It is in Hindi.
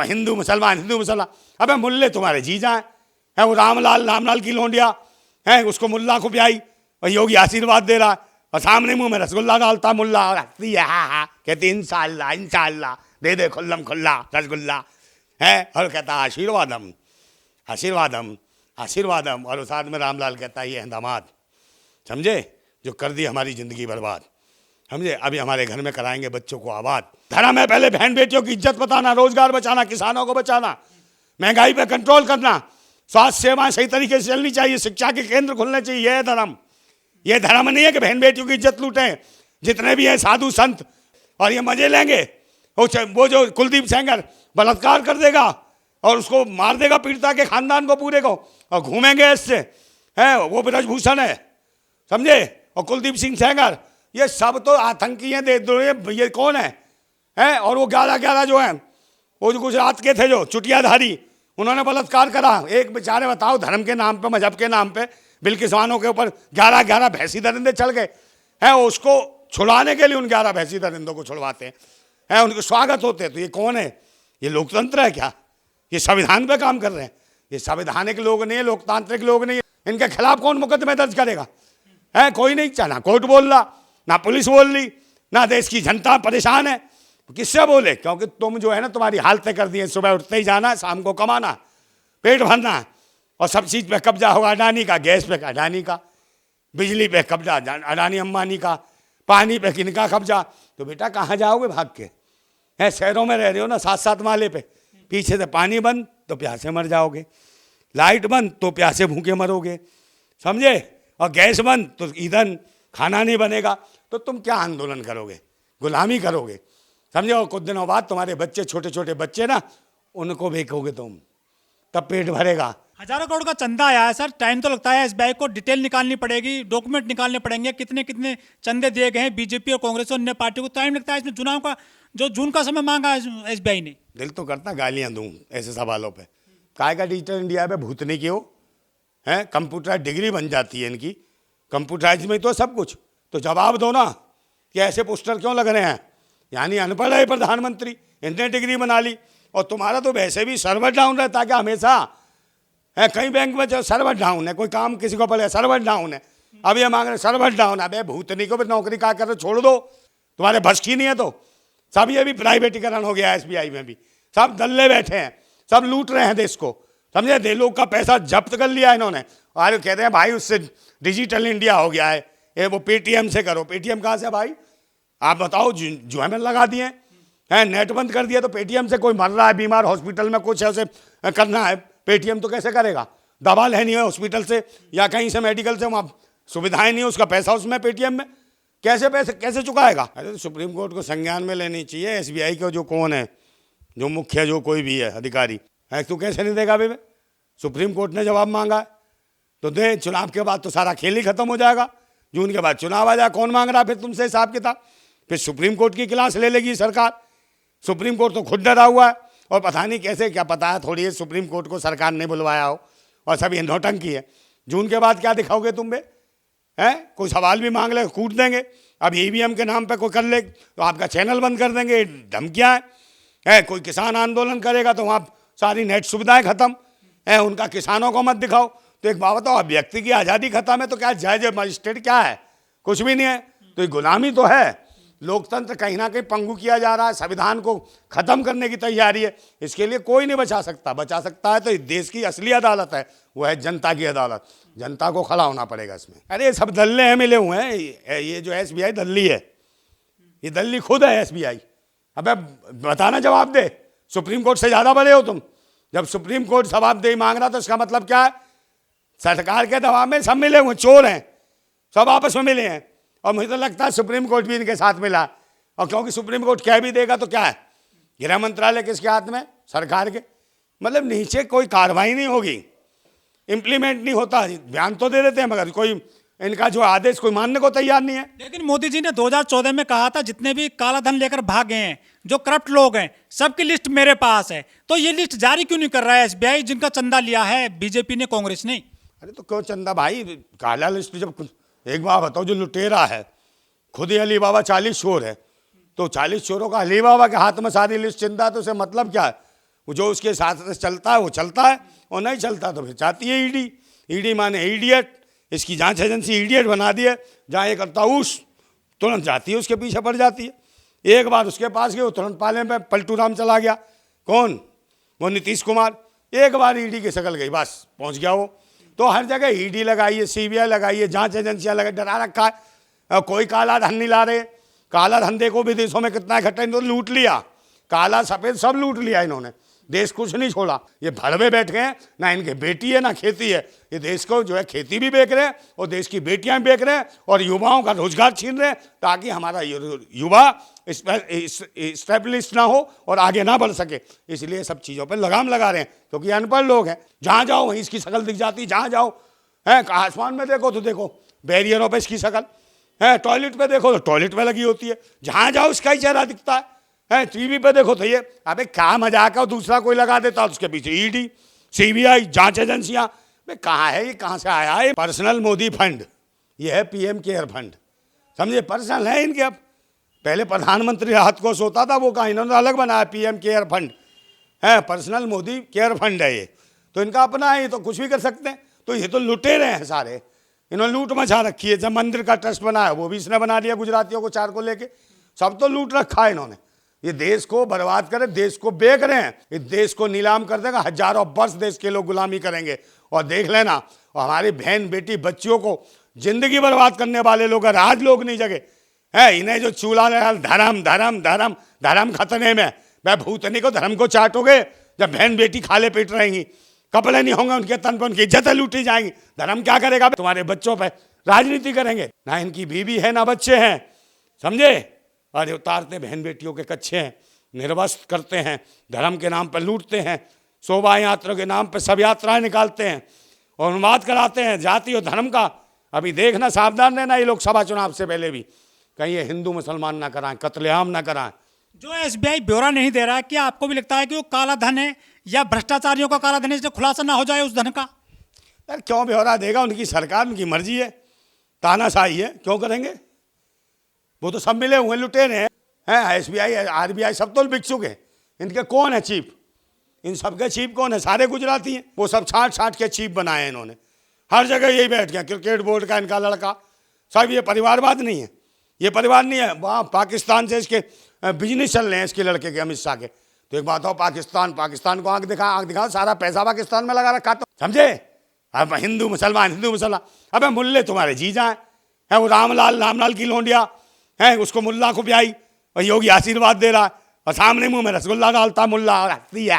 हिंदू मुसलमान। अबे मुल्ले तुम्हारे जीजा हैं, वो रामलाल की लोंडिया है, उसको मुल्ला को ब्याई और योगी आशीर्वाद दे रहा है और सामने मुंह में रसगुल्ला डालता मुल्ला और हंसती है, हाँ कहती इंशाअल्लाह इंशाअल्लाह दे दे खुल्लम खुल्ला रसगुल्ला है, और कहता आशीर्वादम आशीर्वादम आशीर्वादम, और उस साथ में रामलाल कहता है ये है दामाद, समझे, जो कर दी हमारी ज़िंदगी बर्बाद, समझे, अभी हमारे घर में कराएंगे बच्चों को आबाद। धर्म है पहले बहन बेटियों की इज्जत बताना, रोजगार बचाना, किसानों को बचाना, महंगाई पे कंट्रोल करना, स्वास्थ्य सेवाएं सही तरीके से चलनी चाहिए, शिक्षा के केंद्र खुलने चाहिए, यह है धर्म। ये धर्म नहीं है कि बहन बेटियों की इज्जत लूटें जितने भी हैं साधु संत और ये मजे लेंगे। वो जो कुलदीप सेंगर बलात्कार कर देगा और उसको मार देगा पीड़िता के खानदान को पूरे को और घूमेंगे इससे, है वो ब्रजभूषण है, समझे, और कुलदीप सिंह सेंगर, ये सब तो आतंकी हैं। ये कौन है? और वो 11 जो हैं वो जो गुजरात के थे जो चुटियाधारी, उन्होंने बलात्कार करा। एक बेचारे बताओ धर्म के नाम पे, मजहब के नाम पे बिल्किसवानों के ऊपर 11 भैंसी दरिंदे चढ़ गए हैं, उसको छुड़ाने के लिए उन 11 भैंसी दरिंदों को छुड़वाते हैं, उनके स्वागत होते हैं। तो ये कौन है? ये लोकतंत्र है क्या? ये संविधान पे काम कर रहे हैं? ये संवैधानिक लोग नहीं है, लोकतांत्रिक लोग नहीं है। इनके खिलाफ कौन मुकदमे दर्ज करेगा? है कोई नहीं, ना कोर्ट बोल रहा, ना पुलिस बोल रही, ना देश की जनता परेशान है। किससे बोले? क्योंकि तुम जो है ना, तुम्हारी हालतें कर दी हैं, सुबह उठते ही जाना, शाम को कमाना, पेट भरना, और सब चीज़ पे कब्जा होगा अडानी का, गैस पे अडानी का, बिजली पे कब्जा अडानी अंबानी का, पानी पे किनका कब्जा। तो बेटा कहाँ जाओगे भाग के? है शहरों में रह रहे हो ना 7 माले पे, पीछे से पानी बंद तो प्यासे मर जाओगे, लाइट बंद तो प्यासे भूखे मरोगे, समझे, और गैस बंद तो ईंधन खाना नहीं बनेगा। तो तुम क्या आंदोलन करोगे? गुलामी करोगे, समझे। और कुछ दिनों बाद तुम्हारे बच्चे, छोटे छोटे बच्चे ना, उनको बेचोगे तुम, तब पेट भरेगा। हजारों करोड़ का चंदा आया है सर, टाइम तो लगता है, एसबीआई को डिटेल निकालनी पड़ेगी, डॉक्यूमेंट निकालने पड़ेंगे, कितने कितने चंदे दिए गए हैं बीजेपी और कांग्रेस और अन्य पार्टियों को। टाइम लगता है इसमें, चुनाव का जो जून का समय मांगा है एसबीआई ने। दिल तो करता गालियां दूं ऐसे सवालों पे। काय का डिजिटल इंडिया पे भूतने की हो है, कंप्यूटर डिग्री बन जाती है इनकी, कंप्यूटराइज में तो सब कुछ। तो जवाब दो ना कि ऐसे पोस्टर क्यों लग रहे हैं? यानी अनपढ़ है प्रधानमंत्री, इतने डिग्री बना ली, और तुम्हारा तो वैसे भी सर्वर डाउन रहता है क्या हमेशा? है कई बैंक में जो सर्वर डाउन है, कोई काम किसी को पड़े सर्वर डाउन है, अब ये मांग रहे सर्वर डाउन। अबे भूतनी को भी नौकरी क्या कर रहे, छोड़ दो, तुम्हारे बस की नहीं है तो। सब ये भी प्राइवेटीकरण हो गया, एसबीआई में भी सब दल्ले बैठे हैं, सब लूट रहे हैं देश को, समझे। दे लोग का पैसा जब्त कर लिया इन्होंने, और कहते हैं भाई उससे डिजिटल इंडिया हो गया है, ये वो पेटीएम से करो। पेटीएम कहाँ से भाई? आप बताओ, जो हमें लगा दिए हैं, नेट बंद कर दिया, तो पेटीएम से कोई मर रहा है बीमार हॉस्पिटल में, कुछ है उसे करना है, पेटीएम तो कैसे करेगा? दवा लेनी है हॉस्पिटल से या कहीं से मेडिकल से, वहाँ सुविधाएं नहीं है, उसका पैसा उसमें पेटीएम में कैसे पैसे कैसे चुकाएगा? अरे तो सुप्रीम कोर्ट को संज्ञान में लेनी चाहिए एसबीआई का जो कौन है, जो मुख्य जो कोई भी है अधिकारी है, तू कैसे नहीं देगा अभी? सुप्रीम कोर्ट ने जवाब मांगा है तो दे, चुनाव के बाद तो सारा खेल ही खत्म हो जाएगा, जून के बाद चुनाव आ जाए, कौन मांग रहा फिर तुमसे हिसाब किताब? फिर सुप्रीम कोर्ट की क्लास ले लेगी सरकार। सुप्रीम कोर्ट तो खुद डरा हुआ है, और पता नहीं कैसे, क्या पता है थोड़ी सुप्रीम कोर्ट को सरकार ने बुलवाया हो, और सब ये नौटंकी है। जून के बाद क्या दिखाओगे तुम बे? हैं कोई सवाल भी मांग ले कूट देंगे। अब ईवीएम के नाम पे कोई कर ले तो आपका चैनल बंद कर देंगे, धमकियाँ है। कोई किसान आंदोलन करेगा तो वहाँ सारी नेट सुविधाएं खत्म है, उनका किसानों को मत दिखाओ। तो एक बात बताओ, व्यक्ति की आज़ादी खत्म है तो क्या जज मजिस्ट्रेट क्या है? कुछ भी नहीं है। तो ये गुलामी तो है, लोकतंत्र कहीं ना कहीं पंगु किया जा रहा है, संविधान को खत्म करने की तैयारी है। इसके लिए कोई नहीं बचा सकता, बचा सकता है तो इस देश की असली अदालत है, वो है जनता की अदालत। जनता को खड़ा होना पड़ेगा इसमें। अरे सब दल्ले हैं, मिले हुए हैं, ये जो एसबीआई दल्ली है, ये दल्ली खुद है एसबीआई। अबे बताना, जवाब दे। सुप्रीम कोर्ट से ज़्यादा बड़े हो तुम। जब सुप्रीम कोर्ट जवाबदेही मांग रहा तो इसका मतलब क्या है? सरकार के दबाव में सब मिले हुए चोर हैं, सब आपस में मिले हैं, और मुझे तो लगता है सुप्रीम कोर्ट भी इनके साथ मिला। और क्योंकि सुप्रीम कोर्ट कह भी देगा तो क्या है, गृह मंत्रालय किसके हाथ में? सरकार के। मतलब नीचे कोई कार्रवाई नहीं होगी, इम्प्लीमेंट नहीं होता। बयान तो दे देते हैं मगर कोई इनका जो आदेश कोई मानने को तैयार नहीं है। लेकिन मोदी जी ने 2014 में कहा था जितने भी काला धन लेकर भागे हैं, जो करप्ट लोग हैं, सबकी लिस्ट मेरे पास है। तो ये लिस्ट जारी क्यों नहीं कर रहा है एसबीआई, जिनका चंदा लिया है बीजेपी ने, कांग्रेस ने? अरे तो क्यों चंदा भाई, काला लिस्ट जब, एक बात बताओ, जो लुटेरा है खुद ही अली बाबा 40 चोर है, तो 40 चोरों का अली बाबा के हाथ में सारी लिस्ट चिंता, तो उसे मतलब क्या है? वो जो उसके साथ चलता है वो चलता है, और नहीं चलता तो फिर चाहती है ईडी। ईडी माने इडियट, इसकी जांच एजेंसी इडियट बना दी है। जहाँ ये करता उस तुरंत जाती है, उसके पीछे पड़ जाती है। एक बार उसके पास गए, वो तुरंत पाले में पलटू राम चला गया। कौन? वो नीतीश कुमार। एक बार ईडी की शक्ल गई, बस पहुंच गया वो। तो हर जगह ईडी लगाइए, सीबीआई लगाइए, जांच एजेंसियां लगाई, डरा रखा है। कोई काला धन नहीं ला रहे। काला धन देखो विदेशों में कितना इकट्ठा, इन्होंने लूट लिया, काला सफेद सब लूट लिया इन्होंने, देश कुछ नहीं छोड़ा। ये भड़वे बैठ गए हैं, ना इनके बेटी है ना खेती है। ये देश को जो है खेती भी बेच रहे हैं और देश की बेटियां भी बेच रहे हैं और युवाओं का रोजगार छीन रहे हैं, ताकि हमारा युवा स्टेब्लिश ना हो और आगे ना बढ़ सके। इसलिए सब चीज़ों पर लगाम लगा रहे हैं, क्योंकि अनपढ़ लोग हैं। जहाँ जाओ वहीं इसकी शक्ल दिख जाती है, जहाँ जाओ है। आसमान में देखो तो देखो बैरियरों पर इसकी शक्ल है, टॉयलेट पे देखो तो टॉयलेट पे लगी होती है, जहाँ जाओ इसका ही चेहरा दिखता है। टीवी पे देखो तो ये, अबे क्या मजाक है, दूसरा कोई लगा देता उसके पीछे ईडी, सीबीआई, जांच एजेंसियां। भाई कहाँ है ये, कहाँ से आया है? पर्सनल मोदी फंड, ये है पीएम केयर फंड, समझे? पर्सनल है इनके। अब पहले प्रधानमंत्री राहत कोष होता था, वो कहाँ, इन्होंने अलग बनाया पीएम केयर फंड है। पर्सनल मोदी केयर फंड है ये, तो इनका अपना है, ये तो कुछ भी कर सकते हैं। तो ये तो लुटेरे हैं सारे, इन्होंने लूट मचा रखी है। जब मंदिर का ट्रस्ट बनाया वो भी इसने बना दिया, गुजरातियों को 4 को लेके, सब तो लूट रखा है इन्होंने। ये देश को बर्बाद करे, देश को बेच रहे हैं, इस देश को नीलाम कर देगा। हजारों वर्ष देश के लोग गुलामी करेंगे और देख लेना। और हमारी बहन बेटी बच्चियों को जिंदगी बर्बाद करने वाले लोग, राज लोग नहीं जगे है। इन्हें जो चूल्हा लगा, धर्म धर्म धर्म धर्म खतरे में। वह भूतनी को धर्म को चाटोगे जब बहन बेटी खाले पेट रहेंगी, कपड़े नहीं होंगे उनके तन पर, उनकी इज्जतें लूटी जाएंगी। धर्म क्या करेगा? तुम्हारे बच्चों पे राजनीति करेंगे। ना इनकी बीवी है ना बच्चे हैं, समझे? और उतारते बहन बेटियों के कच्छे हैं, निर्वस्त्र करते हैं, धर्म के नाम पर लूटते हैं, शोभा यात्रा के नाम पर सब यात्राएं निकालते हैं और उन्माद कराते हैं जाति और धर्म का। अभी देखना, सावधान रहना, ये लोकसभा चुनाव से पहले भी कहीं ये हिंदू मुसलमान ना कराएं, कत्लेआम ना कराएं। जो एसबीआई ब्यौरा नहीं दे रहा है, क्या आपको भी लगता है कि वो काला धन है या भ्रष्टाचारियों का काला धन है, इसलिए खुलासा ना हो जाए उस धन का? यार क्यों ब्यौरा देगा? उनकी सरकार, उनकी मर्जी है, तानाशाही है, क्यों करेंगे? वो तो सब मिले हुए लुटेरे हैं, एसबीआई आरबीआई सब तो बिक चुके हैं। इनके कौन है चीफ? इन सबके चीफ कौन है? सारे गुजराती हैं। वो सब छाट के चीफ बनाए हैं इन्होंने, हर जगह यही बैठ गया। क्रिकेट बोर्ड का इनका लड़का, सब ये परिवारवाद नहीं है, ये परिवार नहीं है। वहाँ पाकिस्तान से इसके बिजनेस चल रहे हैं, इसके लड़के के, अमित शाह के। तो एक बात हो, पाकिस्तान को आंख दिखा, सारा पैसा पाकिस्तान में लगा रखा, तो समझे? अब हिंदू मुसलमान, अबे मुल्ले तुम्हारे जीजा है। वो रामलाल की लोंडिया है, उसको मुल्ला को प्याई और योगी आशीर्वाद दे रहा है और सामने मुंह में रसगुल्ला डालता मुल्ला और हंसती है।